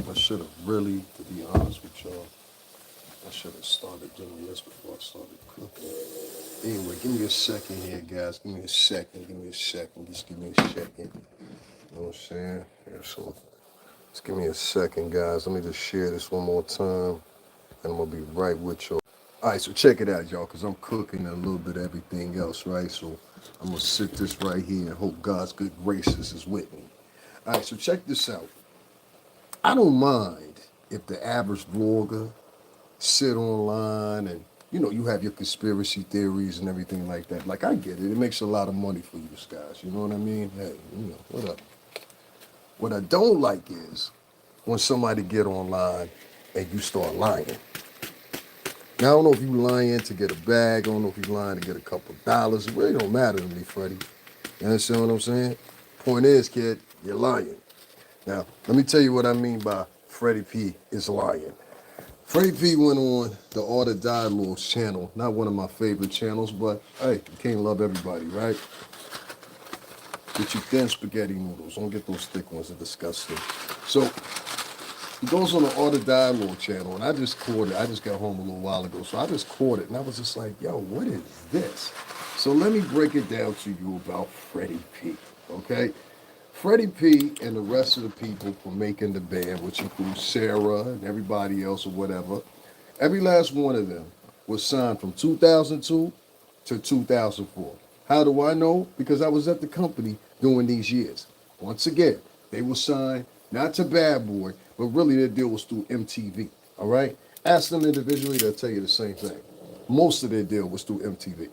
I should have really, to be honest with y'all, I should have started doing this before I started cooking. Anyway, give me a second here, guys. Give me a second. Give me a second. Just give me a second. You know what I'm saying? Yeah, so just give me a second, guys. Let me just share this one more time, and I'm gonna be right with y'all. All right, so check it out, y'all, because I'm cooking and a little bit of everything else, right? So I'm gonna sit this right here and hope God's good graces is with me. All right, so check this out. I don't mind if the average vlogger sit online and you have your conspiracy theories and everything like that. Like I get it. It makes a lot of money for you guys. You know what I mean? Hey, what up? What I don't like is when somebody get online and you start lying. Now I don't know if you lying to get a bag. I don't know if you lying to get a couple dollars. It really don't matter to me, Freddie. You understand what I'm saying? Point is, kid, you're lying. Now, let me tell you what I mean by Freddy P is lying. Freddy P went on the Art of Dialog channel, not one of my favorite channels, but hey, you can't love everybody, right? Get you thin spaghetti noodles. Don't get those thick ones, they're disgusting. So, he goes on the Art of Dialog channel, and I just caught it. I just got home a little while ago, so I just caught it, and I was just like, yo, what is this? So let me break it down to you about Freddy P, okay? Freddy P and the rest of the people from making the band, which includes Sarah and everybody else or whatever, every last one of them was signed from 2002 to 2004. How do I know? Because I was at the company during these years. Once again, they were signed not to Bad Boy, but really their deal was through MTV. All right? Ask them individually, they'll tell you the same thing. Most of their deal was through MTV.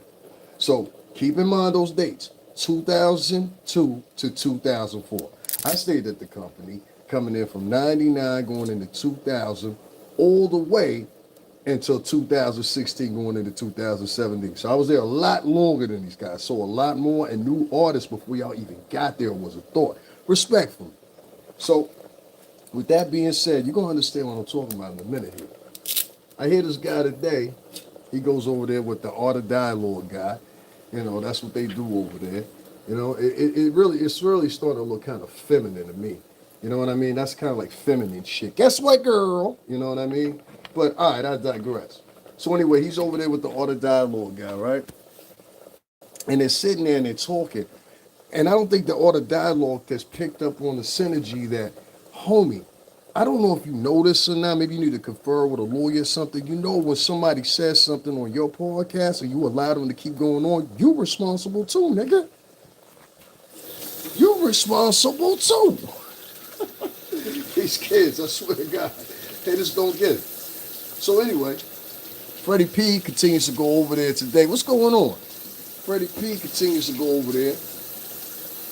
So keep in mind those dates. 2002 to 2004. I stayed at the company coming in from 99 going into 2000 all the way until 2016 going into 2017. So I was there a lot longer than these guys. So a lot more and new artists before y'all even got there was a thought. Respectfully. So with that being said, you're going to understand what I'm talking about in a minute here. I hear this guy today. He goes over there with the Art of Dialogue guy. That's what they do over there. It's really starting to look kind of feminine to me. You know what I mean? That's kind of like feminine shit. Guess what, girl? You know what I mean? But all right, I digress. So anyway, he's over there with the Art of Dialogue guy, right? And they're sitting there and they're talking. And I don't think the Art of Dialogue has picked up on the synergy that, homie, I don't know if you know this or not. Maybe you need to confer with a lawyer or something. When somebody says something on your podcast and you allow them to keep going on, you're responsible too, nigga. You're responsible too. These kids, I swear to God, they just don't get it. So anyway, Freddy P continues to go over there today. What's going on? Freddy P continues to go over there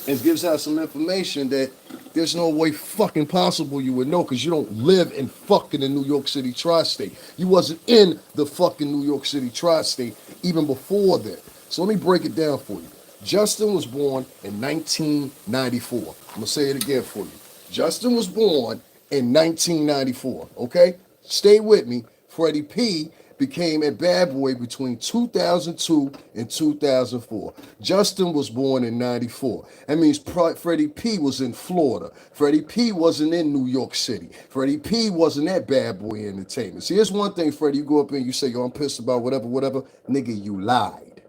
and gives out some information that there's no way fucking possible you would know because you don't live in fucking the New York City tri-state. You wasn't in the fucking New York City tri-state even before that. So let me break it down for you. Justin was born in 1994. I'm going to say it again for you. Justin was born in 1994, okay? Stay with me. Freddy P became a bad boy between 2002 and 2004. Justin was born in 94. That means Freddy P was in Florida. Freddy P wasn't in New York City. Freddy P wasn't at Bad Boy Entertainment. See, here's one thing, Freddy, you go up and you say, yo, I'm pissed about whatever. Nigga, you lied.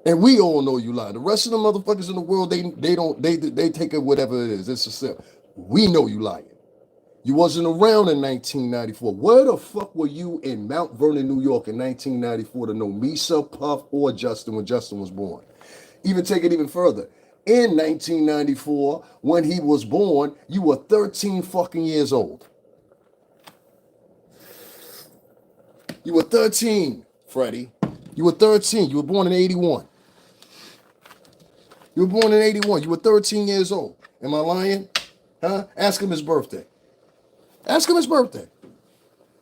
And we all know you lied. The rest of the motherfuckers in the world, they take it whatever it is. It's a sip. We know you lying. You wasn't around in 1994. Where the fuck were you in Mount Vernon, New York in 1994 to know Misa, Puff, or Justin when Justin was born? Even take it even further. In 1994, when he was born, you were 13 fucking years old. You were 13, Freddie. You were 13. You were born in 81. You were born in 81. You were 13 years old. Am I lying? Huh? Ask him his birthday. Ask him his birthday.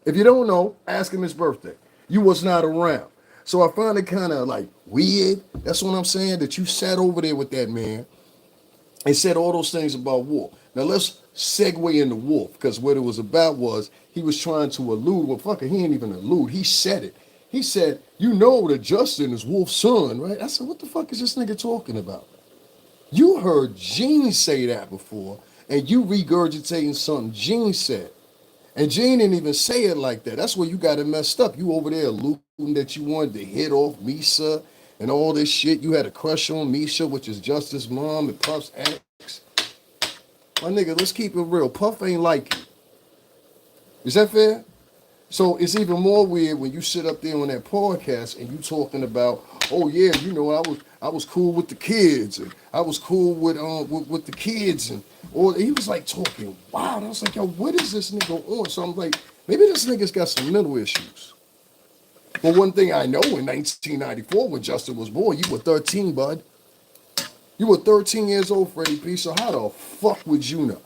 If you don't know, ask him his birthday. You was not around. So I find it kind of like weird. That's what I'm saying, that you sat over there with that man and said all those things about Wolf. Now let's segue into Wolf, because what it was about was he was trying to allude. Well, fucker, he ain't even allude. He said it. He said, you know that Justin is Wolf's son, right? I said, what the fuck is this nigga talking about? You heard Gene say that before, and you regurgitating something Gene said. And Gene didn't even say it like that. That's where you got it messed up. You over there alluding that you wanted to hit off Misha and all this shit. You had a crush on Misha, which is Justice's mom and Puff's ex. My nigga, let's keep it real. Puff ain't like you. Is that fair? So it's even more weird when you sit up there on that podcast and you talking about, oh yeah, you know, I was cool with the kids and I was cool with the kids and or he was like talking wild. I was like, yo, what is this nigga on? So I'm like, maybe this nigga's got some mental issues. Well, one thing I know in 1994 when Justin was born, you were 13, bud. You were 13 years old, Freddy P. So how the fuck would you know?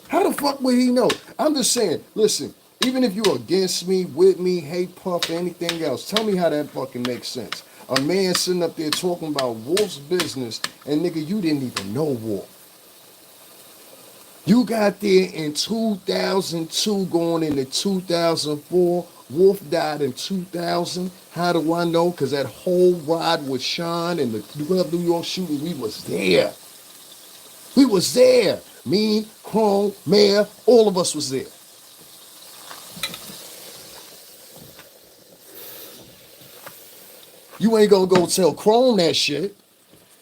How the fuck would he know? I'm just saying, listen, even if you're against me, with me, hate Puff, anything else, tell me how that fucking makes sense. A man sitting up there talking about Wolf's business, and nigga, you didn't even know Wolf. You got there in 2002 going into 2004. Wolf died in 2000. How do I know? Because that whole ride with Sean and the New York shooting, we was there. We was there. Me, Chrome, Mayor, all of us was there. You ain't gonna go tell Chrome that shit.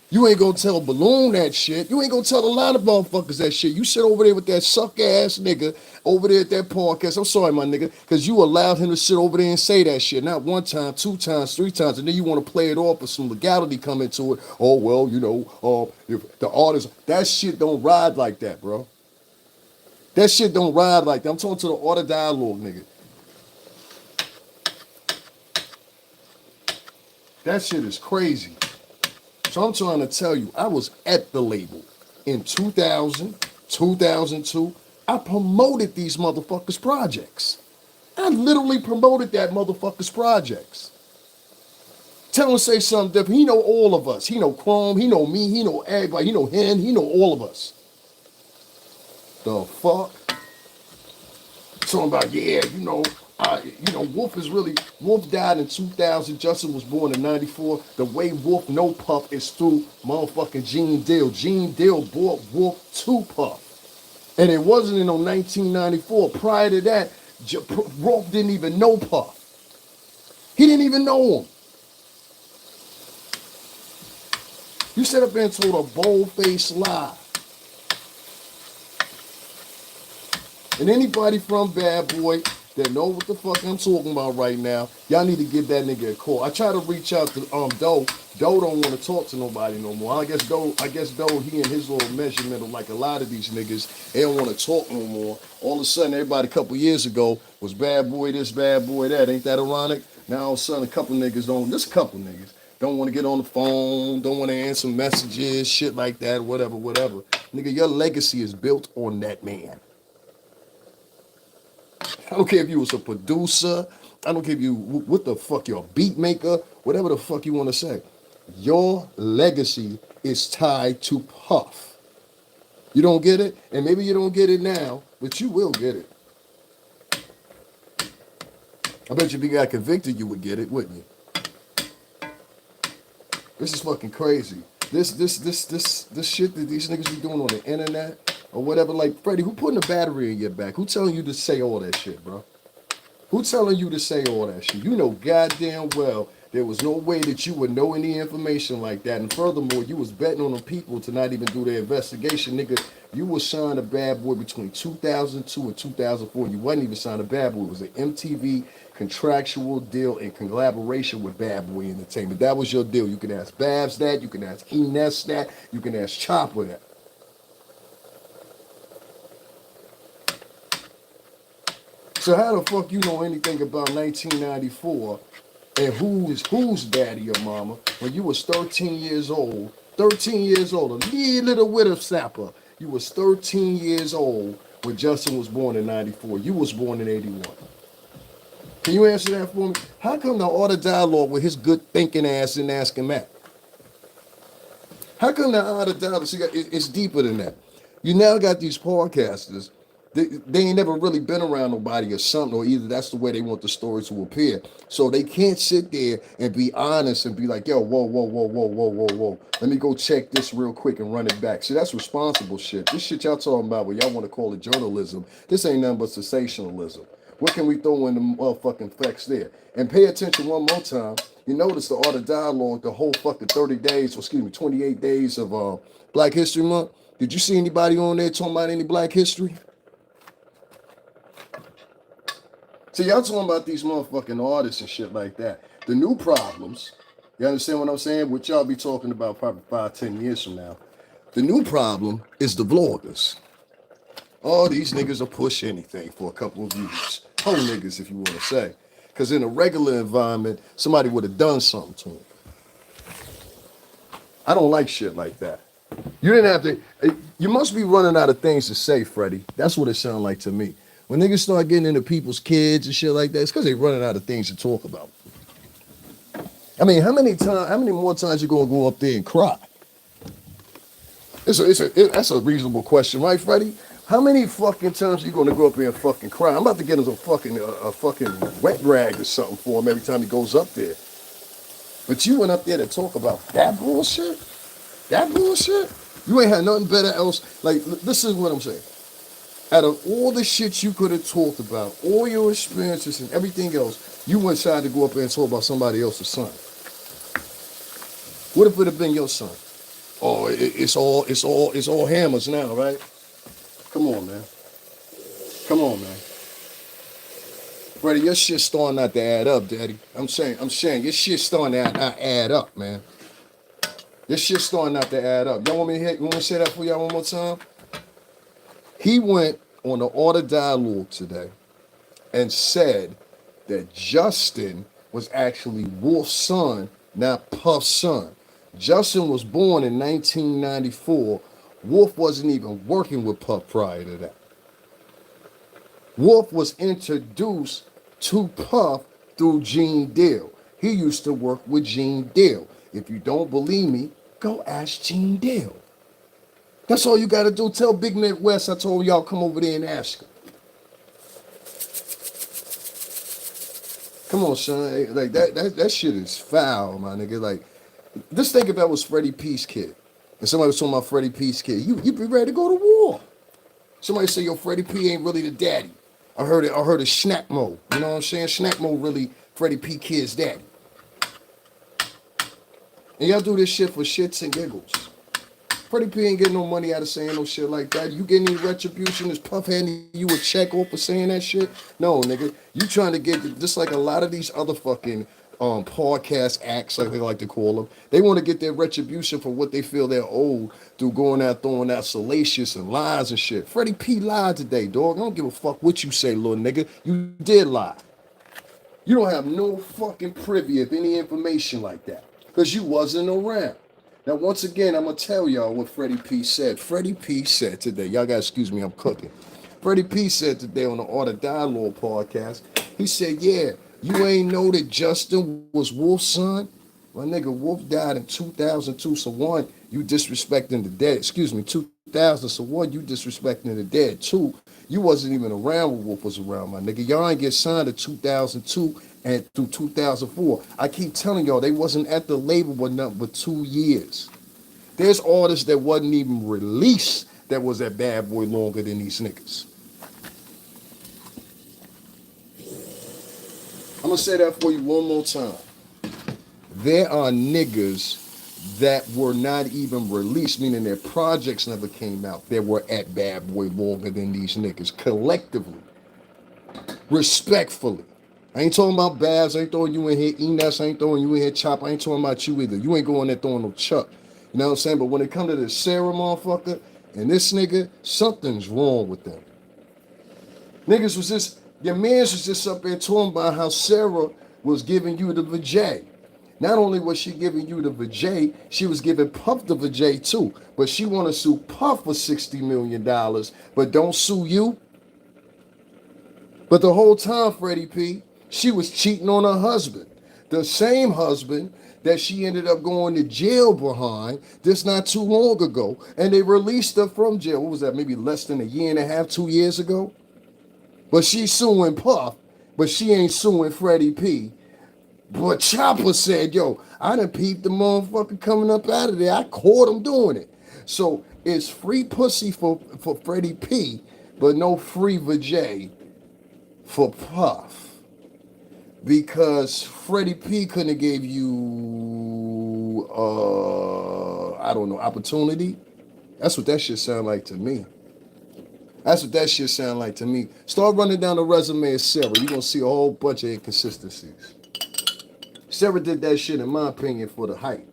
You ain't gonna tell Balloon that shit. You ain't gonna tell a lot of motherfuckers that shit. You sit over there with that suck ass nigga over there at that podcast. I'm sorry, my nigga, because you allowed him to sit over there and say that shit. Not one time, two times, three times, and then you want to play it off with some legality come into it. Oh, well, you know, if the artist, that shit don't ride like that, bro. That shit don't ride like that. I'm talking to the Art of Dialogue nigga. That shit is crazy. So I'm trying to tell you, I was at the label in 2000, 2002. I promoted these motherfuckers' projects. I literally promoted that motherfucker's projects. Tell him to say something different. He know all of us. He know Chrome. He know me. He know everybody. He know him. He know all of us. The fuck? Talking about, yeah, Wolf died in 2000. Justin was born in 94. The way Wolf know Puff is through motherfucking Gene Deal. Gene Deal brought Wolf to Puff. And it wasn't until 1994. Prior to that, Wolf didn't even know Puff. He didn't even know him. You sat up there and told a bold-faced lie. And anybody from Bad Boy that know what the fuck I'm talking about right now, y'all need to give that nigga a call. I try to reach out to Doe. Doe don't want to talk to nobody no more. I guess Doe, he and his little measurement of like a lot of these niggas, they don't want to talk no more. All of a sudden, everybody a couple years ago was Bad Boy this, Bad Boy that. Ain't that ironic? Now all of a sudden, a couple niggas don't want to get on the phone, don't want to answer messages, shit like that, whatever. Nigga, your legacy is built on that man. I don't care if you was a producer. I don't care if you, what the fuck, you're a beat maker, whatever the fuck you want to say. Your legacy is tied to Puff. You don't get it? And maybe you don't get it now, but you will get it. I bet you if you got convicted, you would get it, wouldn't you? This is fucking crazy. This shit that these niggas be doing on the internet or whatever, like, Freddie, who putting a battery in your back? Who telling you to say all that shit, bro? Who telling you to say all that shit? You know goddamn well there was no way that you would know any information like that. And furthermore, you was betting on them people to not even do their investigation. Nigga, you was signed a Bad Boy between 2002 and 2004. You wasn't even signed a Bad Boy. It was an MTV contractual deal in collaboration with Bad Boy Entertainment. That was your deal. You can ask Babs that. You can ask Ines that. You can ask Chopper that. So how the fuck you know anything about 1994 and who's daddy or mama when you was 13 years old, a little whippersnapper. You was 13 years old when Justin was born in 94. You was born in 81. Can you answer that for me? How come the Art of Dialogue with his good thinking ass didn't ask him that? How come the Art of Dialogue, see, it's deeper than that. You now got these podcasters they ain't never really been around nobody or something, or either that's the way they want the story to appear. So they can't sit there and be honest and be like, yo, whoa, whoa, whoa, whoa, whoa, whoa, whoa. Let me go check this real quick and run it back. See, that's responsible shit. This shit y'all talking about, what y'all want to call it journalism, this ain't nothing but sensationalism. What can we throw in the motherfucking facts there? And pay attention one more time. You notice the art of dialogue, the whole fucking 30 days, or excuse me, 28 days of Black History Month. Did you see anybody on there talking about any Black history? See, y'all talking about these motherfucking artists and shit like that. The new problems, you understand what I'm saying? What y'all be talking about probably 5-10 years from now. The new problem is the vloggers. All these niggas will push anything for a couple of views. Whole niggas, if you want to say. Because in a regular environment, somebody would have done something to them. I don't like shit like that. You didn't have to. You must be running out of things to say, Freddie. That's what it sounds like to me. When niggas start getting into people's kids and shit like that, it's because they running out of things to talk about. I mean, how many more times you gonna go up there and cry? That's a reasonable question, right, Freddie? How many fucking times you gonna go up there and fucking cry? I'm about to get him a fucking wet rag or something for him every time he goes up there. But you went up there to talk about that bullshit? That bullshit? You ain't had nothing better else. Like, this is what I'm saying. Out of all the shit you could have talked about, all your experiences and everything else, you went side to go up there and talk about somebody else's son. What if it would have been your son? Oh, it's all hammers now, right? Come on, man. Come on, man. Freddie, your shit's starting not to add up, Daddy. I'm saying, your shit's starting to not add up, man. Your shit's starting not to add up. Y'all want me to say that for y'all one more time? He went on the Art of Dialogue today and said that Justin was actually Wolf's son, not Puff's son. Justin was born in 1994. Wolf wasn't even working with Puff prior to that. Wolf was introduced to Puff through Gene Deal. He used to work with Gene Deal. If you don't believe me, go ask Gene Deal. That's all you got to do. Tell Big Midwest I told y'all come over there and ask him. Come on, son. Like that shit is foul, my nigga. Like, just think if that was Freddie P's kid. And somebody was talking about Freddie P's kid. You be ready to go to war. Somebody say, yo, Freddie P ain't really the daddy. I heard it Snack Mo. You know what I'm saying? Snack Mo really Freddie P kid's daddy. And y'all do this shit for shits and giggles. Freddie P ain't getting no money out of saying no shit like that. You getting any retribution? Is Puff handing you a check off for saying that shit? No, nigga. You trying to get, just like a lot of these other fucking podcast acts, like they like to call them. They want to get their retribution for what they feel they're owed through going out throwing out salacious and lies and shit. Freddie P lied today, dog. I don't give a fuck what you say, little nigga. You did lie. You don't have no fucking privy of any information like that because you wasn't around. Now, once again, I'm going to tell y'all what Freddie P said. Freddie P said today, y'all got to excuse me, I'm cooking. Freddie P said today on the Art of Dialogue podcast, he said, yeah, you ain't know that Justin was Wolf's son? My nigga, Wolf died in 2002, so one, you disrespecting the dead. Excuse me, 2000, so one, you disrespecting the dead. Two, you wasn't even around when Wolf was around, my nigga. Y'all ain't get signed in 2002 and through 2004. I keep telling y'all, they wasn't at the label but nothing but 2 years. There's artists that wasn't even released that was at Bad Boy longer than these niggas. I'm gonna say that for you one more time. There are niggas that were not even released, meaning their projects never came out, that were at Bad Boy longer than these niggas, collectively, respectfully. I ain't talking about Babs, I ain't throwing you in here, Enes, I ain't throwing you in here, Chop, I ain't talking about you either. You ain't going there throwing no Chuck. You know what I'm saying? But when it comes to this Sarah motherfucker and this nigga, something's wrong with them. Niggas was just, your mans was just up there talking about how Sarah was giving you the vajay. Not only was she giving you the vajay, she was giving Puff the vajay too. But she want to sue Puff for $60 million, but don't sue you. But the whole time, Freddie P, she was cheating on her husband. The same husband that she ended up going to jail behind this not too long ago, and they released her from jail. What was that? Maybe less than a year and a half, 2 years ago. But she's suing Puff, but she ain't suing Freddy P. But Chopper said, yo, I done peeped the motherfucker coming up out of there. I caught him doing it. So it's free pussy for Freddy P, but no free vajay for Puff. Because Freddy P couldn't have gave you, I don't know, opportunity. That's what that shit sound like to me. That's what that shit sound like to me. Start running down the resume of Sarah. You're going to see a whole bunch of inconsistencies. Sarah did that shit, in my opinion, for the hype.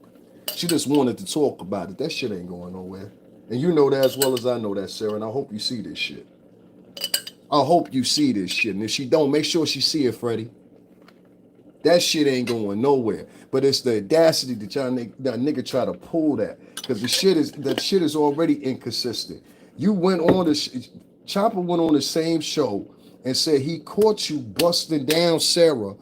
She just wanted to talk about it. That shit ain't going nowhere. And you know that as well as I know that, Sarah, and I hope you see this shit. I hope you see this shit. And if she don't, make sure she see it, Freddie. That shit ain't going nowhere. But it's the audacity that that nigga try to pull that. Because the shit is already inconsistent. You went on this, Chopper went on the same show and said he caught you busting down Sarah,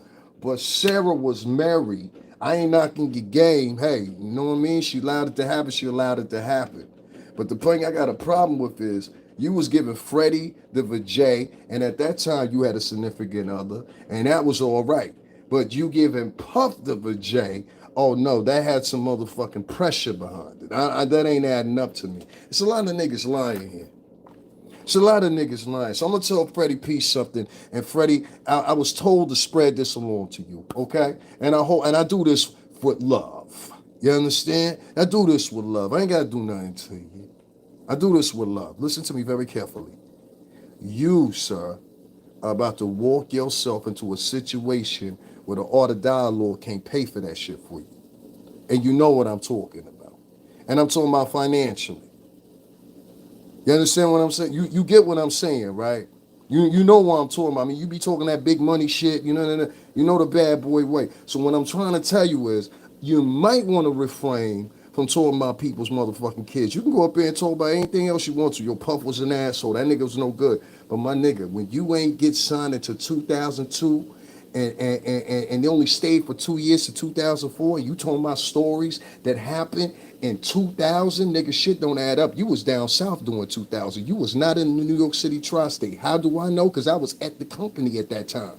but Sarah was married. I ain't knocking your game. Hey, you know what I mean? She allowed it to happen. She allowed it to happen. But the thing I got a problem with is you was giving Freddie the vajay, and at that time you had a significant other, and that was all right. But you giving Puff the vajay, oh no, that had some motherfucking pressure behind it. That ain't adding up to me. It's a lot of niggas lying here. It's a lot of niggas lying. So I'm gonna tell Freddy P something. And Freddie, I was told to spread this along to you, okay? And I do this with love. You understand? I do this with love. I ain't gotta do nothing to you. I do this with love. Listen to me very carefully. You, sir, are about to walk yourself into a situation where the art of dialogue can't pay for that shit for you. And you know what I'm talking about. And I'm talking about financially. You understand what I'm saying? You get what I'm saying, right? You know what I'm talking about. I mean, you be talking that big money shit, you know the bad boy way. So what I'm trying to tell you is you might want to refrain from talking about people's motherfucking kids. You can go up there and talk about anything else you want to. Your Puff was an asshole. That nigga was no good. But my nigga, when you ain't get signed until 2002 and they only stayed for 2 years to 2004, you talking about stories that happened in 2000, nigga, shit don't add up. You was down south doing 2000. You was not in the New York City tri-state. How do I know? Because I was at the company at that time.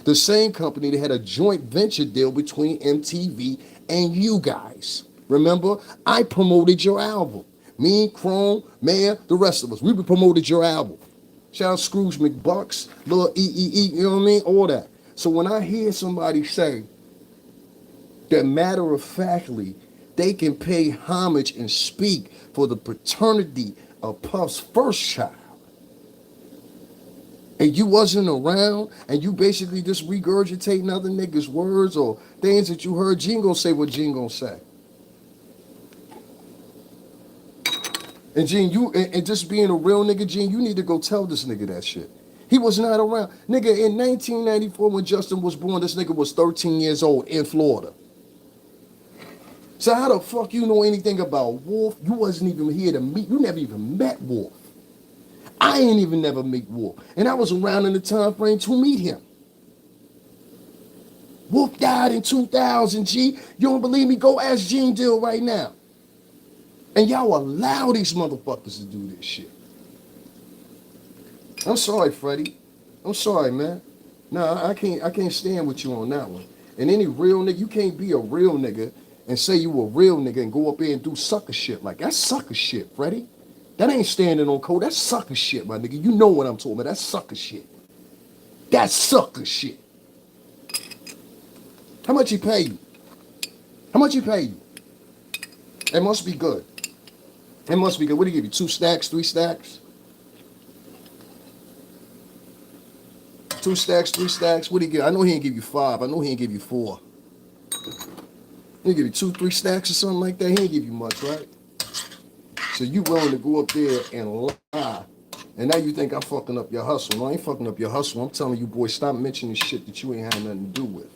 The same company that had a joint venture deal between MTV and you guys. Remember, I promoted your album. Me, Chrome, Mayor, the rest of us. We promoted your album. Shout out Scrooge McBucks, Lil EEE, you know what I mean? All that. So when I hear somebody say that matter of factly, they can pay homage and speak for the paternity of Puff's first child, and you wasn't around, and you basically just regurgitating other niggas' words or things that you heard Gene gonna say what Gene gonna say. And Gene, and just being a real nigga, Gene, you need to go tell this nigga that shit. He was not around. Nigga, in 1994 when Justin was born, this nigga was 13 years old in Florida. So how the fuck you know anything about Wolf? You wasn't even here to meet. You never even met Wolf. I ain't even never meet Wolf. And I was around in the time frame to meet him. Wolf died in 2000, G. You don't believe me? Go ask Gene Deal right now. And y'all allow these motherfuckers to do this shit. I'm sorry, Freddie. I'm sorry, man. No, I can't stand with you on that one. And any real nigga, you can't be a real nigga and say you a real nigga and go up there and do sucker shit. Like, that's sucker shit, Freddie. That ain't standing on code. That's sucker shit, my nigga. You know what I'm talking about. That's sucker shit. That's sucker shit. How much he pay you? How much he pay you? It must be good. It must be good. What do he give you? 2 stacks, 3 stacks? 2 stacks, 3 stacks? What do he give? I know he didn't give you 5. I know he didn't give you 4. He give you 2, 3 stacks or something like that. He didn't give you much, right? So you willing to go up there and lie. And now you think I'm fucking up your hustle. No, I ain't fucking up your hustle. I'm telling you, boy, stop mentioning shit that you ain't had nothing to do with.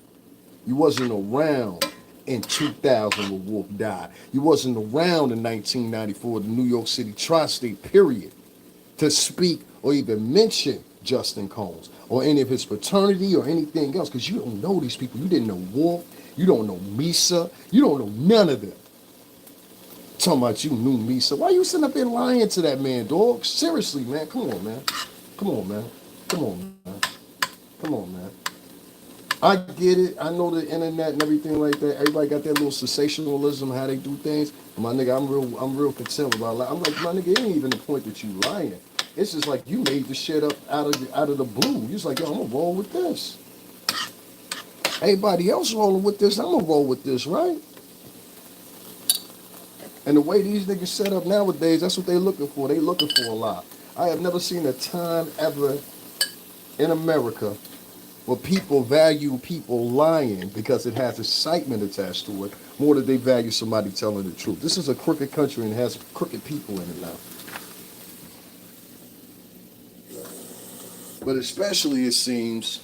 You wasn't around in 2000 when Wolf died. You wasn't around in 1994, the New York City tri-state period, to speak or even mention Justin Combs or any of his fraternity or anything else, because you don't know these people. You didn't know Wolf. You don't know Misa. You don't know none of them. Talking about you knew Misa. Why you sitting up there lying to that man, dog? Seriously, man. Come on, man. Come on, man. Come on, man. Come on, man. I get it. I know the internet and everything like that. Everybody got that little sensationalism, how they do things. My nigga, I'm real content about that. I'm like, my nigga, it ain't even the point that you lying. It's just like you made the shit up out of the blue. You just like, yo, I'm gonna roll with this. Everybody else rolling with this, I'm gonna roll with this, right? And the way these niggas set up nowadays, that's what they looking for. They looking for a lot. I have never seen a time ever in America where people value people lying because it has excitement attached to it more than they value somebody telling the truth. This is a crooked country and has crooked people in it now. But especially it seems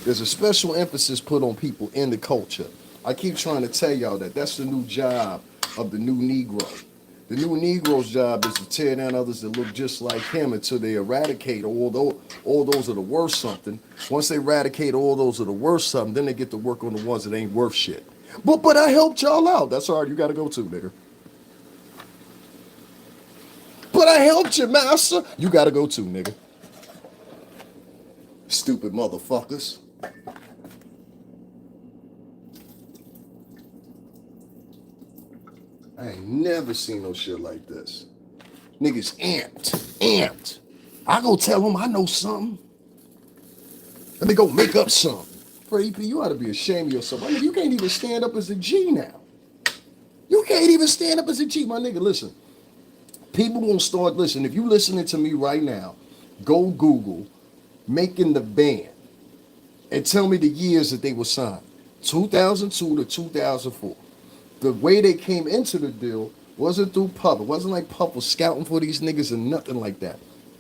there's a special emphasis put on people in the culture. I keep trying to tell y'all that that's the new job of the new Negro. The new Negro's job is to tear down others that look just like him until they eradicate all those that are worth something. Once they eradicate all those that are worth something, then they get to work on the ones that ain't worth shit. But I helped y'all out. That's all right, you gotta go too, nigga. But I helped you, master. You gotta go too, nigga. Stupid motherfuckers. I ain't never seen no shit like this. Niggas amped. I go tell them I know something. Let me go make up something. Freddy P, you ought to be ashamed of yourself. I mean, you can't even stand up as a G now. You can't even stand up as a G, my nigga. Listen, people gonna start listening. If you listening to me right now, go Google Making the Band and tell me the years that they were signed. 2002 to 2004. The way they came into the deal wasn't through Puff. It wasn't like Puff was scouting for these niggas and nothing like that.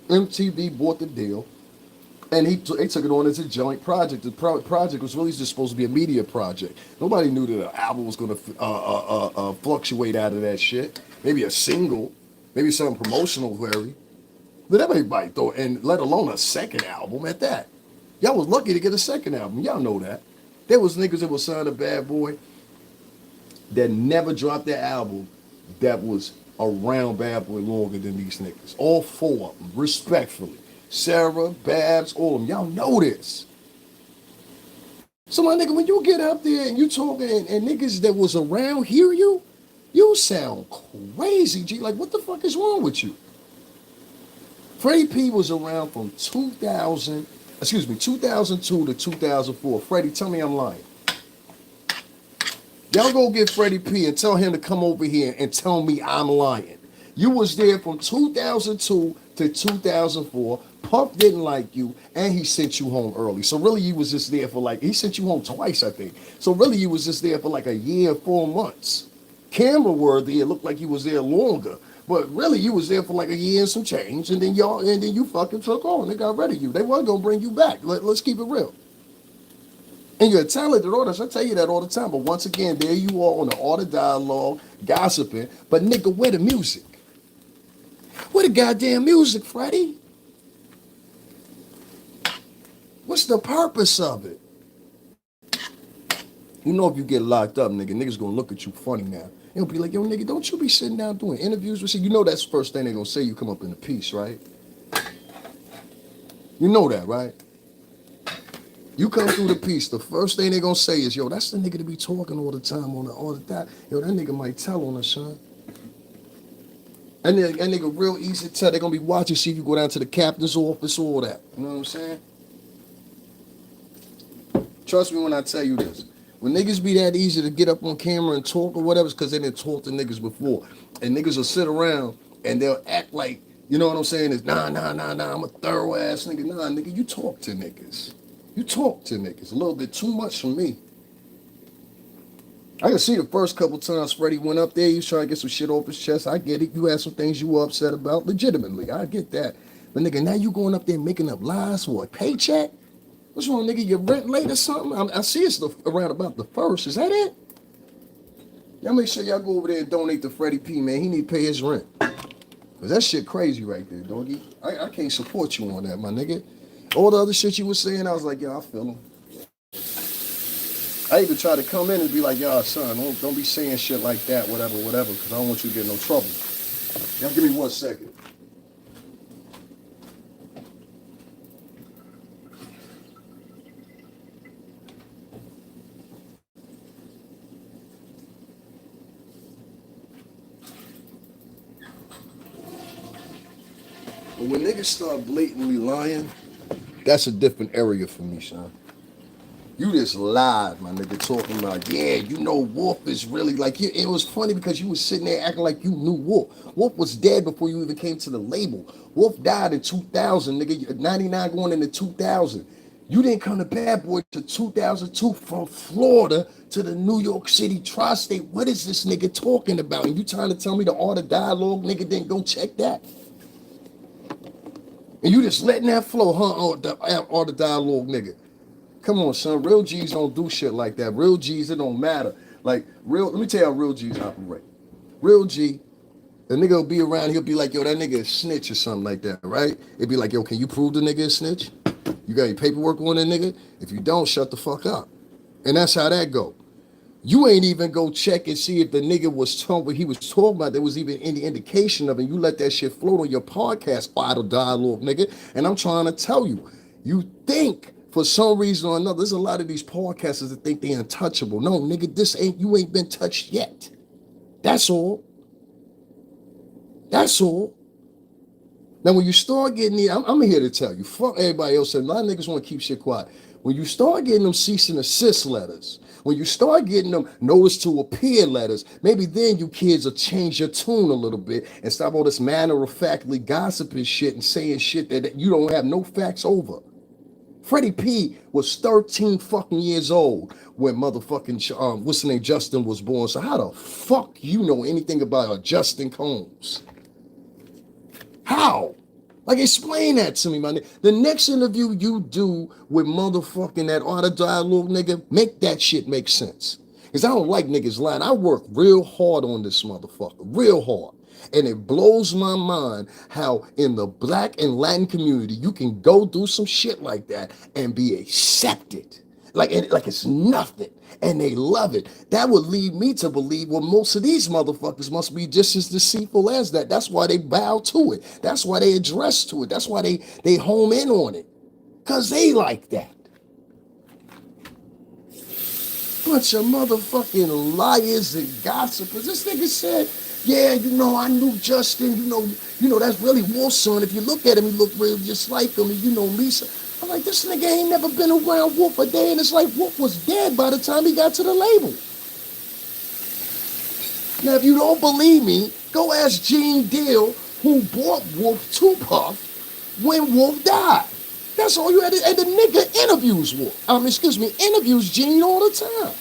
MTV bought the deal, and they took it on as a joint project. The project was really just supposed to be a media project. Nobody knew that an album was going to fluctuate out of that shit. Maybe a single, maybe something promotional, very. But everybody thought, and let alone a second album at that. Y'all was lucky to get a second album. Y'all know that. There was niggas that was signed to Bad Boy that never dropped their album that was around Bad Boy longer than these niggas. All four of them, respectfully. Sarah, Babs, all of them. Y'all know this. So my nigga, when you get up there and you talking and niggas that was around hear you, you sound crazy, G. Like, what the fuck is wrong with you? Freddy P was around from 2002 to 2004. Freddy, tell me I'm lying. Y'all go get Freddy P and tell him to come over here and tell me I'm lying. You was there from 2002 to 2004. Puff didn't like you, and he sent you home early. So really, you was just there for he sent you home twice, I think. So really, you was just there for like a year, 4 months. Camera worthy, it looked like you was there longer. But really, you was there for like a year and some change, and then you fucking took on. They got rid of you. They wasn't gonna bring you back. Let's keep it real. And you're a talented artist, I tell you that all the time. But once again, there you are on the art of dialogue, gossiping. But nigga, where the music? Where the goddamn music, Freddy? What's the purpose of it? You know if you get locked up, niggas gonna look at you funny now. They'll be like, yo, nigga, don't you be sitting down doing interviews with you? You know that's the first thing they gonna say you come up in a piece, right? You know that, right? You come through the piece, the first thing they gonna say is, yo, that's the nigga to be talking all the time on all the that. Yo, that nigga might tell on us, son. And that nigga real easy to tell. They're gonna be watching, see if you go down to the captain's office, all that. You know what I'm saying? Trust me when I tell you this. When niggas be that easy to get up on camera and talk or whatever, it's because they didn't talk to niggas before. And niggas will sit around and they'll act like, you know what I'm saying? It's nah, I'm a thorough ass nigga. Nah, nigga, you talk to niggas. You talk to niggas. A little bit too much for me. I can see the first couple times Freddy went up there, he was trying to get some shit off his chest. I get it. You had some things you were upset about, legitimately. I get that. But nigga, now you going up there making up lies for a paycheck? What's wrong, nigga? Your rent late or something? I see it's around about the first. Is that it? Y'all make sure y'all go over there and donate to Freddy P, man. He need to pay his rent. Cause that shit crazy right there, doggy. I can't support you on that, my nigga. All the other shit you was saying, I was like, yo, I feel him. I I even try to come in and be like, yo, son, don't be saying shit like that, whatever, because I don't want you to get in no trouble. Y'all give me 1 second. But when niggas start blatantly lying, that's a different area for me, son. You just lied, my nigga, talking about, yeah, you know Wolf is really like, it was funny because you was sitting there acting like you knew Wolf. Wolf was dead before you even came to the label. Wolf died in 2000, nigga, 99 going into 2000. You didn't come to Bad Boy to 2002 from Florida to the New York City tri-state. What is this nigga talking about? And you trying to tell me the Art of Dialogue nigga didn't go check that? And you just letting that flow, huh, Art of Dialogue nigga? Come on, son. Real G's don't do shit like that. Real G's, it don't matter. Like, let me tell you how real G's operate. Real G, the nigga will be around, he'll be like, yo, that nigga is snitch or something like that, right? It'd be like, yo, can you prove the nigga is snitch? You got any paperwork on that nigga? If you don't, shut the fuck up. And that's how that go. You ain't even go check and see if the nigga was talking what he was talking about. There was even any indication of it. You let that shit float on your podcast, Art of Dialogue, nigga. And I'm trying to tell you, you think for some reason or another, there's a lot of these podcasters that think they untouchable. No, nigga, you ain't been touched yet. That's all. That's all. Now, when you start getting these, I'm here to tell you, fuck everybody else. A lot of niggas want to keep shit quiet. When you start getting them cease and assist letters, when you start getting them notice to appear letters, maybe then you kids will change your tune a little bit and stop all this matter-of-factly gossiping shit and saying shit that you don't have no facts over. Freddy P was 13 fucking years old when motherfucking, what's the name, Justin was born. So how the fuck you know anything about Justin Combs? How? Like, explain that to me, my nigga. The next interview you do with motherfucking that Art of Dialogue nigga, make that shit make sense. Because I don't like niggas lying. I work real hard on this motherfucker, real hard. And it blows my mind how in the Black and Latin community, you can go do some shit like that and be accepted. Like it's nothing. And they love it. That would lead me to believe, well, most of these motherfuckers must be just as deceitful as that. That's why they bow to it. That's why they address to it. That's why they home in on it. Because they like that. Bunch of motherfucking liars and gossipers. This nigga said, yeah, you know, I knew Justin, you know, that's really Wolf's son. If you look at him, he look real just like him, and you know Lisa. I'm like, this nigga ain't never been around Wolf a day, and it's like Wolf was dead by the time he got to the label. Now, if you don't believe me, go ask Gene Deal, who bought Wolf to Puff when Wolf died. That's all you had to, and the nigga interviews Wolf. Interviews Gene all the time.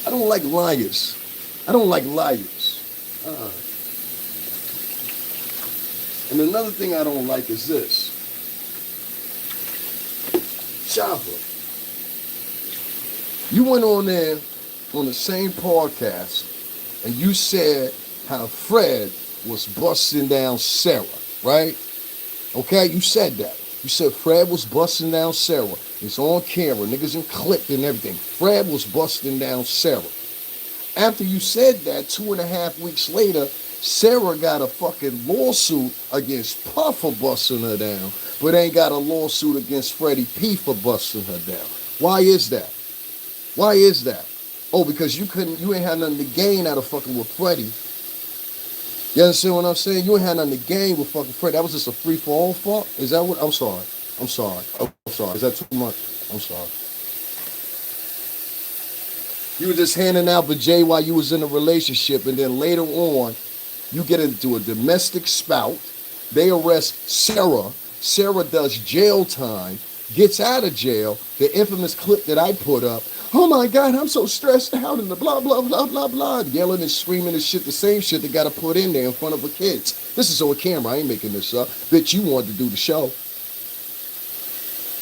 I don't like liars. I don't like liars. And another thing I don't like is this. Chopper, you went on there on the same podcast and you said how Fred was busting down Sarah, right? Okay, you said that. You said Fred was busting down Sarah. It's on camera, niggas in clipped and everything. Fred was busting down Sarah. After you said that, 2.5 weeks later, Sarah got a fucking lawsuit against Puff for busting her down, but ain't got a lawsuit against Freddy P for busting her down. Why is that? Why is that? Oh, because you ain't had nothing to gain out of fucking with Freddy. You understand what I'm saying? You ain't had nothing to gain with fucking Freddy. That was just a free-for-all fuck? Is that what? I'm sorry. Is that too much? I'm sorry. You were just handing out for Jay while you was in a relationship, and then later on, you get into a domestic spout. They arrest Sarah. Sarah does jail time, gets out of jail. The infamous clip that I put up. Oh my God, I'm so stressed out and the blah, blah, blah, blah, blah. Yelling and screaming and shit, the same shit they got to put in there in front of her kids. This is on camera. I ain't making this up. Bitch, you wanted to do the show.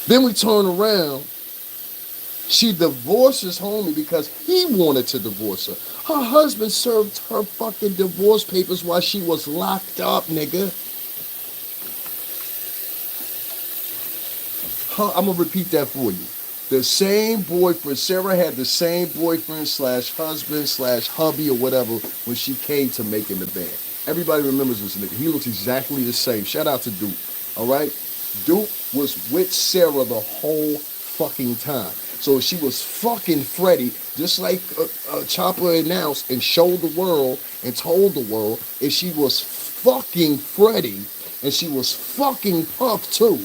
Then we turn around. She divorces homie because he wanted to divorce her. Her husband served her fucking divorce papers while she was locked up, nigga. I'm gonna repeat that for you. The same boyfriend, Sarah had the same boyfriend slash husband slash hubby or whatever when she came to making the band. Everybody remembers this nigga. He looks exactly the same. Shout out to Duke. All right? Duke was with Sarah the whole fucking time. So she was fucking Freddie, just like Chopper announced and showed the world and told the world, if she was fucking Freddie and she was fucking Puff too,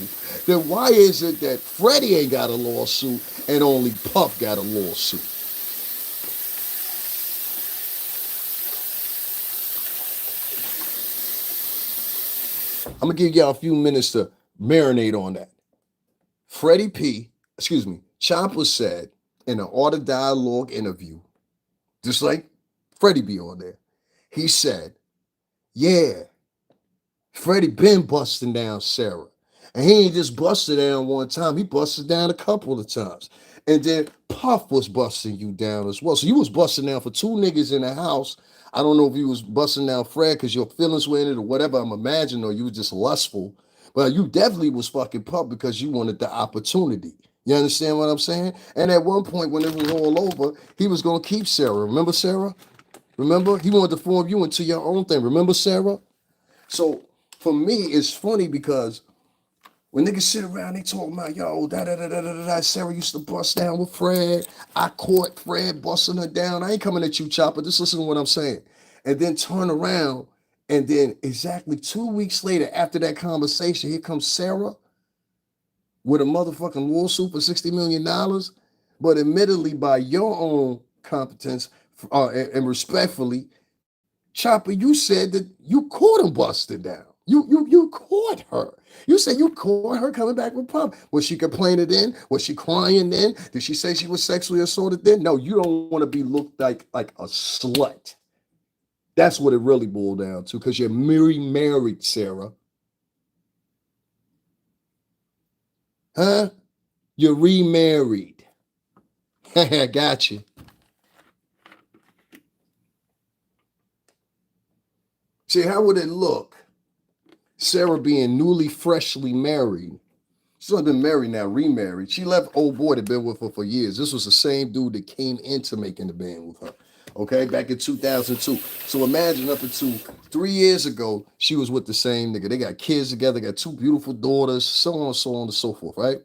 then why is it that Freddie ain't got a lawsuit and only Puff got a lawsuit? I'm gonna give y'all a few minutes to marinate on that. Freddie P, Chopper said in an Art of Dialogue interview, just like Freddie be on there, he said, yeah, Freddie been busting down Sarah. And he ain't just busted down one time, he busted down a couple of times. And then Puff was busting you down as well. So you was busting down for two niggas in the house. I don't know if you was busting down Fred because your feelings were in it or whatever, I'm imagining, or you was just lustful. But you definitely was fucking Puff because you wanted the opportunity. You understand what I'm saying? And at one point when it was all over, he was going to keep Sarah. Remember Sarah? Remember? He wanted to form you into your own thing. Remember Sarah? So for me, it's funny because when niggas sit around, they talking about, yo, da. Sarah used to bust down with Fred. I caught Fred busting her down. I ain't coming at you, Chopper. Just listen to what I'm saying. And then turn around, and then exactly 2 weeks later, after that conversation, here comes Sarah with a motherfucking lawsuit for $60 million. But admittedly, by your own competence and respectfully, Chopper, you said that you caught him busted down. You caught her. You said you caught her coming back with Pump. Was she complaining then? Was she crying then? Did she say she was sexually assaulted then? No, you don't want to be looked like a slut. That's what it really boiled down to, because you're married, Sarah. Huh? You're remarried. Got you. See, how would it look? Sarah being newly, freshly married. She's only been married now, remarried. She left old boy that been with her for years. This was the same dude that came into making the band with her. Okay, back in 2002. So imagine up until 3 years ago, she was with the same nigga. They got kids together, got two beautiful daughters, so on and so forth, right?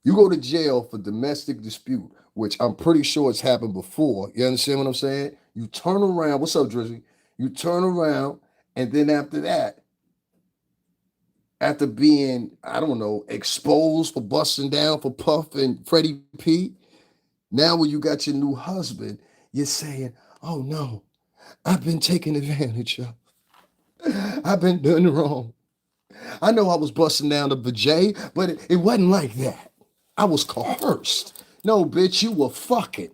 You go to jail for domestic dispute, which I'm pretty sure it's happened before. You understand what I'm saying? You turn around. What's up, Drizzy? You turn around, and then after that, after being, I don't know, exposed for busting down for Puff and Freddie P, now when you got your new husband, you're saying, oh no, I've been taken advantage of. I've been doing wrong. I know I was busting down the vajay, but it wasn't like that. I was coerced. No, bitch, you were fucking.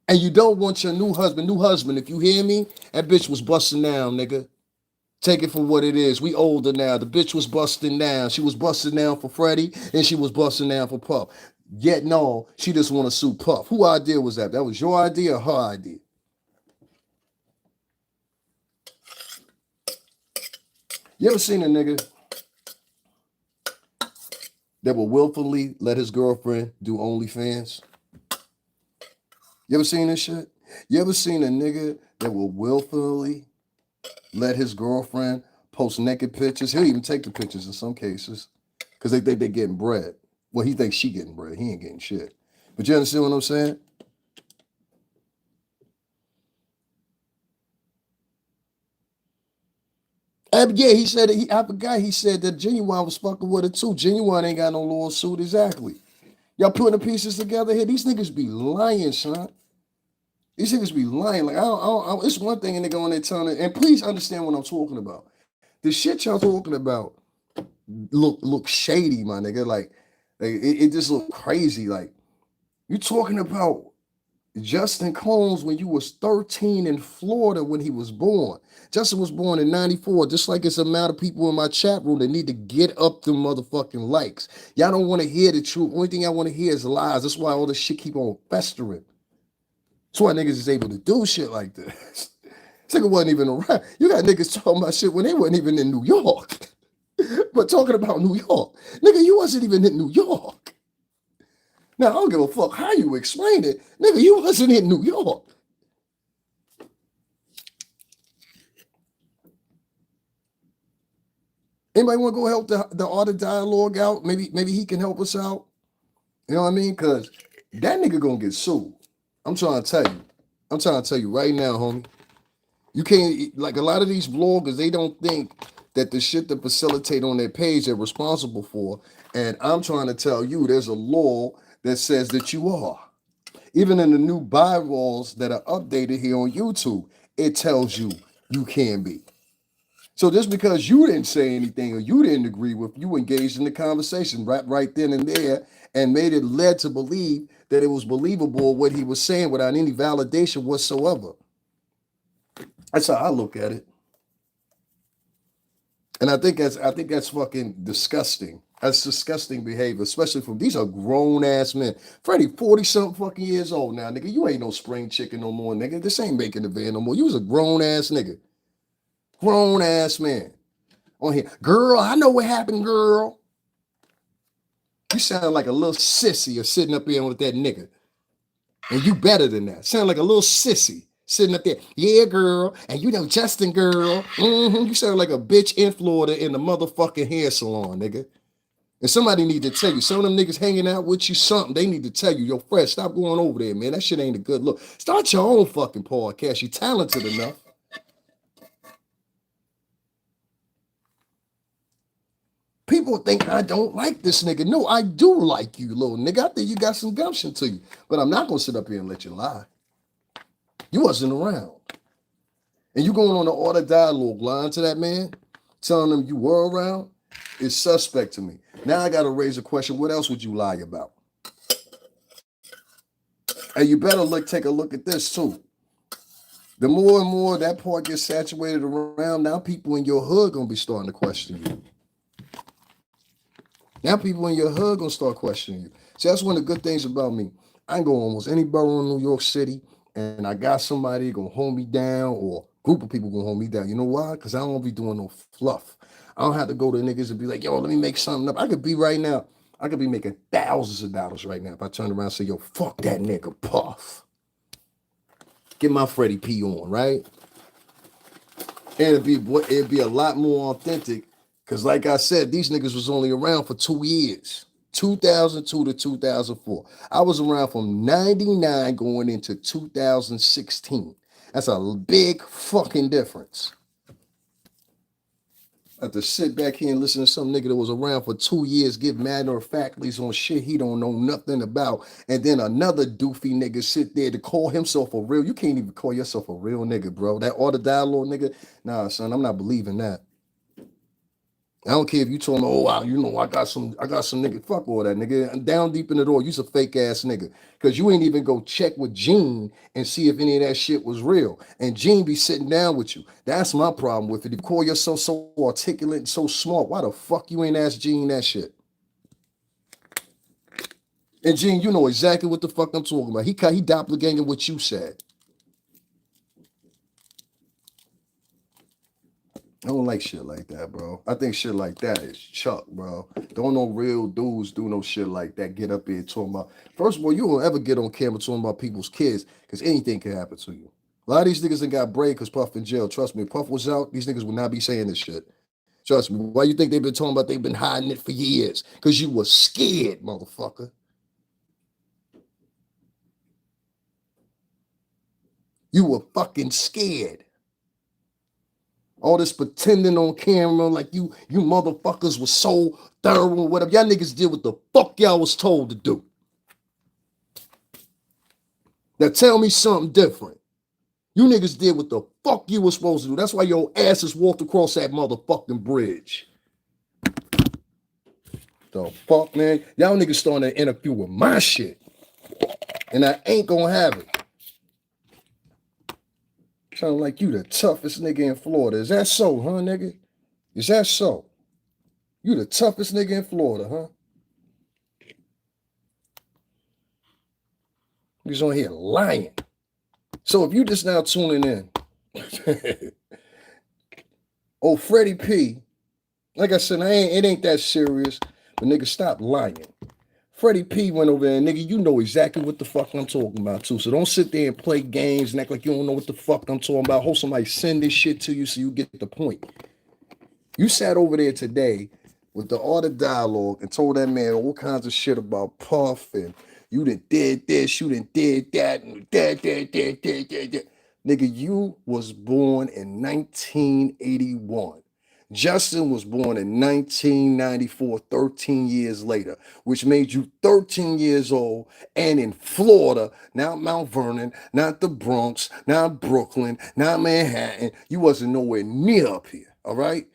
And you don't want your new husband, if you hear me, that bitch was busting down, nigga. Take it for what it is. We older now. The bitch was busting down. She was busting down for Freddie, and she was busting down for Puff. Yet no, she just want to sue Puff. Who idea was that? That was your idea or her idea? You ever seen a nigga that will willfully let his girlfriend do OnlyFans? You ever seen this shit? You ever seen a nigga that will willfully let his girlfriend post naked pictures? He'll even take the pictures in some cases because they think they're getting bread. Well, he thinks she getting bread. He ain't getting shit. But you understand what I'm saying? Yeah, he said it. I forgot he said that Genuine was fucking with it too. Genuine ain't got no lawsuit, exactly. Y'all putting the pieces together here. These niggas be lying, son. These niggas be lying. Like, it's one thing and they go on there telling it. And please understand what I'm talking about. The shit y'all talking about look shady, my nigga. Like it just look crazy. Like, you talking about Justin Combs when you was 13 in Florida when he was born. Justin was born in 94, just like it's a amount of people in my chat room that need to get up the motherfucking likes. Y'all don't want to hear the truth. Only thing I want to hear is lies. That's why all this shit keep on festering. That's why niggas is able to do shit like this. This nigga wasn't even around. You got niggas talking about shit when they wasn't even in New York. But talking about New York, nigga, you wasn't even in New York. Now, I don't give a fuck how you explain it. Nigga, you wasn't in New York. Anybody want to go help the art of dialogue out? Maybe he can help us out. You know what I mean? Because that nigga gonna get sued. I'm trying to tell you. I'm trying to tell you right now, homie. You can't, like a lot of these vloggers, they don't think that the shit that facilitate on their page they're responsible for. And I'm trying to tell you, there's a law that says that you are. Even in the new bylaws that are updated here on YouTube, it tells you you can be. So just because you didn't say anything or you didn't agree with, you engaged in the conversation right then and there and made it led to believe that it was believable what he was saying without any validation whatsoever. That's how I look at it. And I think that's fucking disgusting. That's disgusting behavior, especially from these are grown ass men. Freddie, 40-something fucking years old now, nigga. You ain't no spring chicken no more, nigga. This ain't making the van no more. You was a grown ass nigga. Grown ass man. On here. Girl, I know what happened, girl. You sound like a little sissy or sitting up here with that nigga. And you better than that. Sound like a little sissy sitting up there. Yeah, girl. And you know Justin, girl. You sound like a bitch in Florida in the motherfucking hair salon, nigga. And somebody need to tell you, some of them niggas hanging out with you something, they need to tell you, yo, Fred, stop going over there, man. That shit ain't a good look. Start your own fucking podcast. You talented enough. People think I don't like this nigga. No, I do like you, little nigga. I think you got some gumption to you. But I'm not going to sit up here and let you lie. You wasn't around. And you going on the order dialogue lying to that man, telling him you were around, is suspect to me. Now I got to raise a question. What else would you lie about? And you better take a look at this too. The more and more that part gets saturated around, now people in your hood going to be starting to question you. Now people in your hood gonna start questioning you. See, that's one of the good things about me. I can go almost any borough in New York City, and I got somebody gonna hold me down, or a group of people gonna hold me down. You know why? Because I don't be doing no fluff. I don't have to go to niggas and be like, yo, let me make something up. I could be right now. I could be making thousands of dollars right now if I turn around and say, yo, fuck that nigga, Puff. Get my Freddy P on, right? And it'd be a lot more authentic. Because like I said, these niggas was only around for 2 years. 2002 to 2004. I was around from 99 going into 2016. That's a big fucking difference. I have to sit back here and listen to some nigga that was around for 2 years give matter of factly on shit he don't know nothing about. And then another doofy nigga sit there to call himself a real. You can't even call yourself a real nigga, bro. That order dialogue nigga. Nah, son, I'm not believing that. I don't care if you told me, oh, wow, you know, I got some nigga. Fuck all that, nigga. I'm down deep in the door. You's a fake ass nigga. Because you ain't even go check with Gene and see if any of that shit was real. And Gene be sitting down with you. That's my problem with it. You call yourself so articulate and so smart. Why the fuck you ain't ask Gene that shit? And Gene, you know exactly what the fuck I'm talking about. He doppelganger what you said. I don't like shit like that, bro. I think shit like that is chuck, bro. Don't no real dudes do no shit like that. Get up here talking about. First of all, you won't ever get on camera talking about people's kids because anything can happen to you. A lot of these niggas that got brave because Puff in jail. Trust me, if Puff was out, these niggas would not be saying this shit. Trust me. Why you think they've been talking about they've been hiding it for years? Because you were scared, motherfucker. You were fucking scared. All this pretending on camera like you motherfuckers were so thorough or whatever. Y'all niggas did what the fuck y'all was told to do. Now tell me something different. You niggas did what the fuck you were supposed to do. That's why your asses walked across that motherfucking bridge. The fuck, man? Y'all niggas starting to interfere with my shit. And I ain't gonna have it. Sound like you the toughest nigga in Florida. Is that so, huh, nigga? Is that so? You the toughest nigga in Florida, huh? He's on here lying. So if you just now tuning in, oh, Freddy P Like I said, it ain't that serious. But nigga, stop lying. Freddie P went over there, and nigga, you know exactly what the fuck I'm talking about too. So don't sit there and play games and act like you don't know what the fuck I'm talking about. Hope somebody send this shit to you so you get the point. You sat over there today with the art of dialogue and told that man all kinds of shit about Puff and you done did this, you done did that, and that. Nigga, you was born in 1981. Justin was born in 1994, 13 years later, which made you 13 years old and in Florida, not Mount Vernon, not the Bronx, not Brooklyn, not Manhattan. You wasn't nowhere near up here, all right?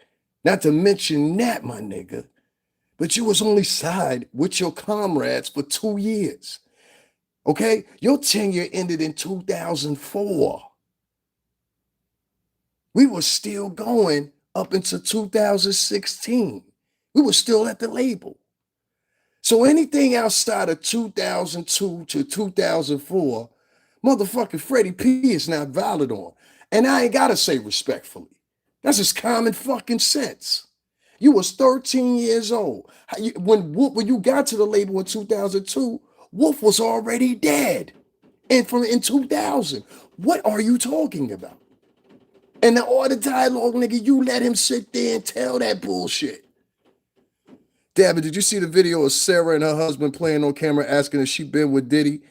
Not to mention that, my nigga. But you was only side with your comrades for 2 years. Okay? Your tenure ended in 2004. We were still going up until 2016. We were still at the label. So anything outside of 2002 to 2004, motherfucking Freddie P is not valid on. And I ain't gotta say respectfully. That's just common fucking sense. You was 13 years old. When you got to the label in 2002, Wolf was already dead. And from in 2000, what are you talking about? And all the dialogue, nigga, you let him sit there and tell that bullshit. Dabba, did you see the video of Sarah and her husband playing on camera asking if she been with Diddy?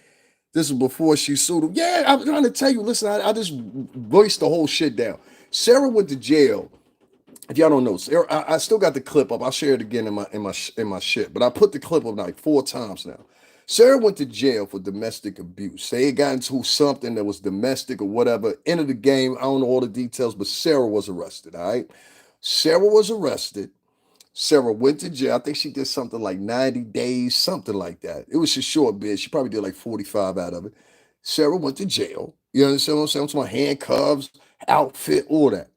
This was before she sued him. Yeah, I'm trying to tell you. Listen, I just voiced the whole shit down. Sarah went to jail. If y'all don't know, Sarah, I still got the clip up. I'll share it again in my shit. But I put the clip up like 4 times now. Sarah went to jail for domestic abuse. They had gotten into something that was domestic or whatever. End of the game. I don't know all the details, but Sarah was arrested. All right. Sarah was arrested. Sarah went to jail. I think she did something like 90 days, something like that. It was a short bid. She probably did like 45 out of it. Sarah went to jail. You understand what I'm saying? I'm talking about handcuffs, outfit, all that.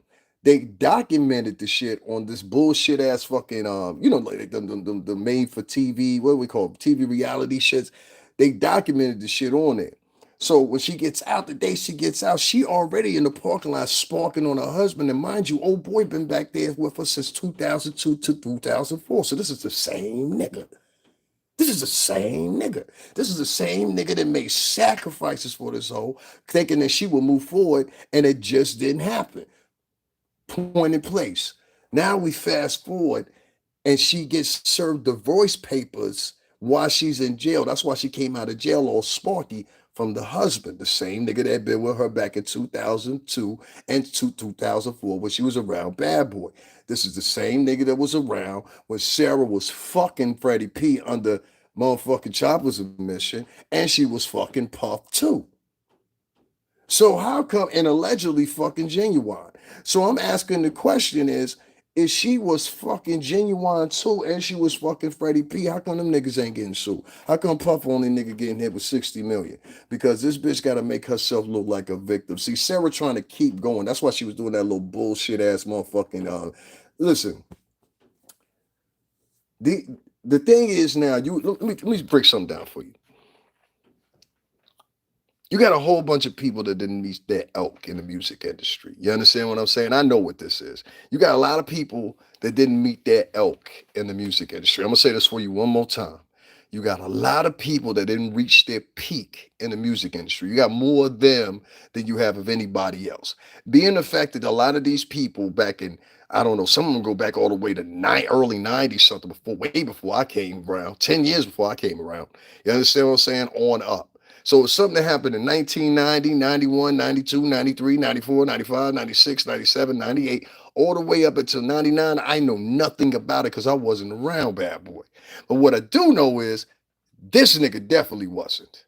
They documented the shit on this bullshit ass fucking like the made for TV, what do we call it? TV reality shits. They documented the shit on it. So when she gets out, the day she gets out, she already in the parking lot sparking on her husband. And mind you, old boy been back there with her since 2002 to 2004. So this is the same nigga. This is the same nigga. This is the same nigga that made sacrifices for this hoe, thinking that she would move forward, and it just didn't happen. Point in place. Now we fast forward, and she gets served divorce papers while she's in jail. That's why she came out of jail all sparky from the husband, the same nigga that had been with her back in 2002 and 2004 when she was around Bad Boy. This is the same nigga that was around when Sarah was fucking Freddie P under motherfucking Chopper's admission, and she was fucking Puff too. So how come, and allegedly fucking Genuine? So I'm asking the question is she was fucking Genuine too, and she was fucking Freddie P, how come them niggas ain't getting sued? How come Puff only nigga getting hit with 60 million? Because this bitch got to make herself look like a victim. See, Sarah trying to keep going. That's why she was doing that little bullshit ass motherfucking, listen, the the thing is now, let me break something down for you. You got a whole bunch of people that didn't meet their elk in the music industry. You understand what I'm saying? I know what this is. You got a lot of people that didn't meet their elk in the music industry. I'm going to say this for you one more time. You got a lot of people that didn't reach their peak in the music industry. You got more of them than you have of anybody else. Being the fact that a lot of these people back in, I don't know, some of them go back all the way to early 90s, something before, way before I came around, 10 years before I came around. You understand what I'm saying? On up. So it's something that happened in 1990, 91, 92, 93, 94, 95, 96, 97, 98, all the way up until 99. I know nothing about it because I wasn't around Bad Boy. But what I do know is this nigga definitely wasn't.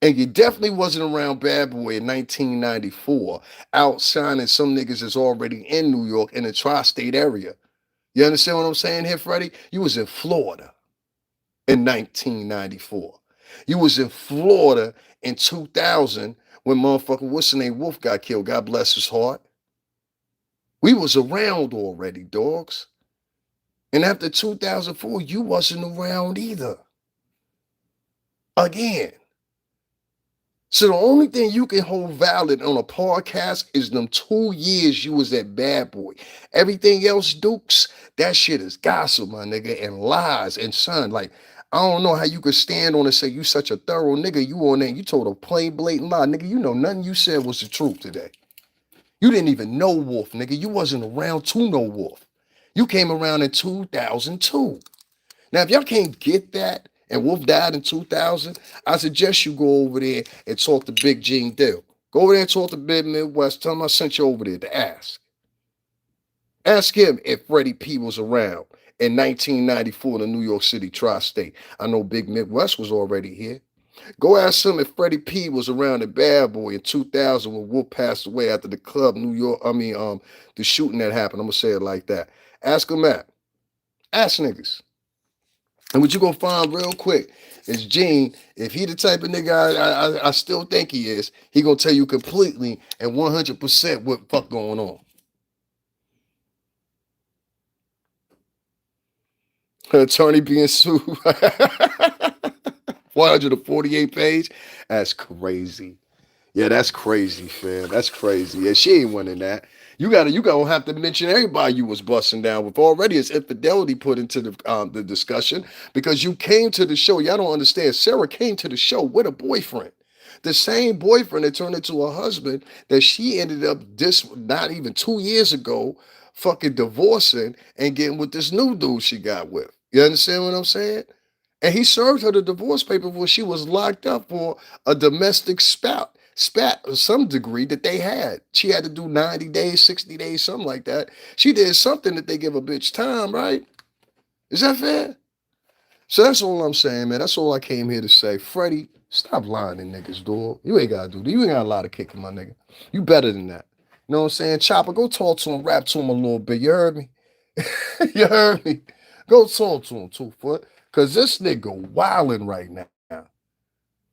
And you definitely wasn't around Bad Boy in 1994, outshining some niggas that's already in New York in the tri-state area. You understand what I'm saying here, Freddie? You was in Florida in 1994. You was in Florida in 2000 when motherfucking what's the name Wolf got killed. God bless his heart. We was around already, dogs. And after 2004, you wasn't around either. Again. So the only thing you can hold valid on a podcast is them 2 years you was at Bad Boy. Everything else, Dukes, that shit is gossip, my nigga, and lies. And son, like, I don't know how you could stand on and say you such a thorough nigga. You on there, you told a plain blatant lie. Nigga, you know nothing you said was the truth today. You didn't even know Wolf, nigga. You wasn't around to know Wolf. You came around in 2002. Now, if y'all can't get that, and Wolf died in 2000, I suggest you go over there and talk to Big Gene Dill. Go over there and talk to Big Midwest. Tell him I sent you over there to ask. Ask him if Freddie P was around in 1994 in the New York City tri-state. I know Big Midwest was already here. Go ask him if Freddie P was around at Bad Boy in 2000 when Wolf passed away after the club, New York, the shooting that happened. I'm going to say it like that. Ask him that. Ask niggas. And what you gonna find real quick is Gene, if he the type of nigga I still think he is, he gonna tell you completely and 100% what fuck going on. Attorney being sued. 148 page. That's crazy. Yeah, that's crazy, fam. That's crazy. Yeah, she ain't winning that. You gonna have to mention everybody you was busting down with. Already it's infidelity put into the discussion because you came to the show. Y'all don't understand. Sarah came to the show with a boyfriend. The same boyfriend that turned into a husband that she ended up not even 2 years ago fucking divorcing and getting with this new dude she got with. You understand what I'm saying? And he served her the divorce paper when she was locked up for a domestic spat of some degree that they had. She had to do 90 days, 60 days, something like that. She did something that they give a bitch time, right? Is that fair? So that's all I'm saying, man. That's all I came here to say. Freddie, stop lying in niggas' door. You ain't gotta do that. You ain't got a lot of kicking, my nigga. You better than that. You know what I'm saying? Chopper, go talk to him, rap to him a little bit. You heard me? You heard me? Go talk to him, 2 foot. Cause this nigga wilding right now.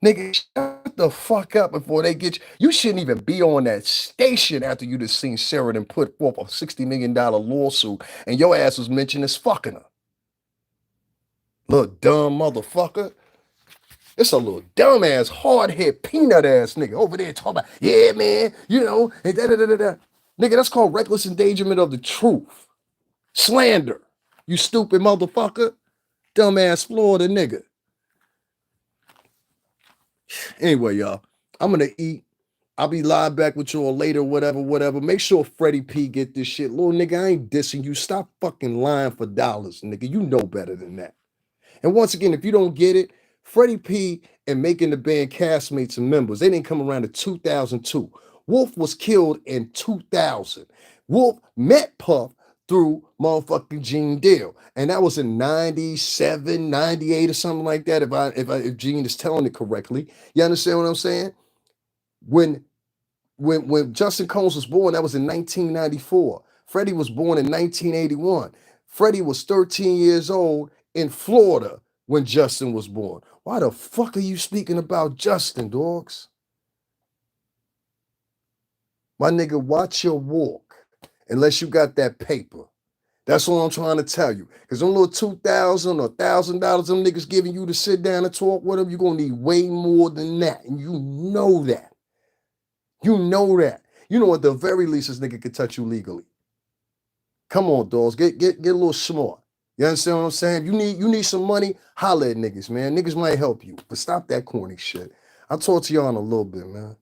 Nigga, shut the fuck up before they get you. You shouldn't even be on that station after you just seen Sheridan put forth a $60 million lawsuit and your ass was mentioned as fucking her. Little dumb motherfucker. It's a little dumbass, hard-head, peanut ass nigga over there talking about, yeah, man, you know, and da-da-da-da-da. Nigga, that's called reckless endangerment of the truth. Slander. You stupid motherfucker. Dumbass Florida nigga. Anyway, y'all, I'm gonna eat. I'll be live back with y'all later, whatever. Make sure Freddie P get this shit. Little nigga, I ain't dissing you. Stop fucking lying for dollars, nigga. You know better than that. And once again, if you don't get it, Freddie P and making the band castmates and members, they didn't come around in 2002. Wolf was killed in 2000. Wolf met Puff through motherfucking Gene Deal. And that was in 97, 98 or something like that, if Gene is telling it correctly. You understand what I'm saying? When Justin Combs was born, that was in 1994. Freddie was born in 1981. Freddie was 13 years old in Florida when Justin was born. Why the fuck are you speaking about Justin, dogs? My nigga, watch your walk unless you got that paper. That's all I'm trying to tell you. Because them little $2,000 or $1,000 them niggas giving you to sit down and talk with them, you're going to need way more than that. And you know that. You know that. You know at the very least this nigga could touch you legally. Come on, dogs. Get a little smart. You understand what I'm saying? You need some money, holla at niggas, man. Niggas might help you. But stop that corny shit. I'll talk to y'all in a little bit, man.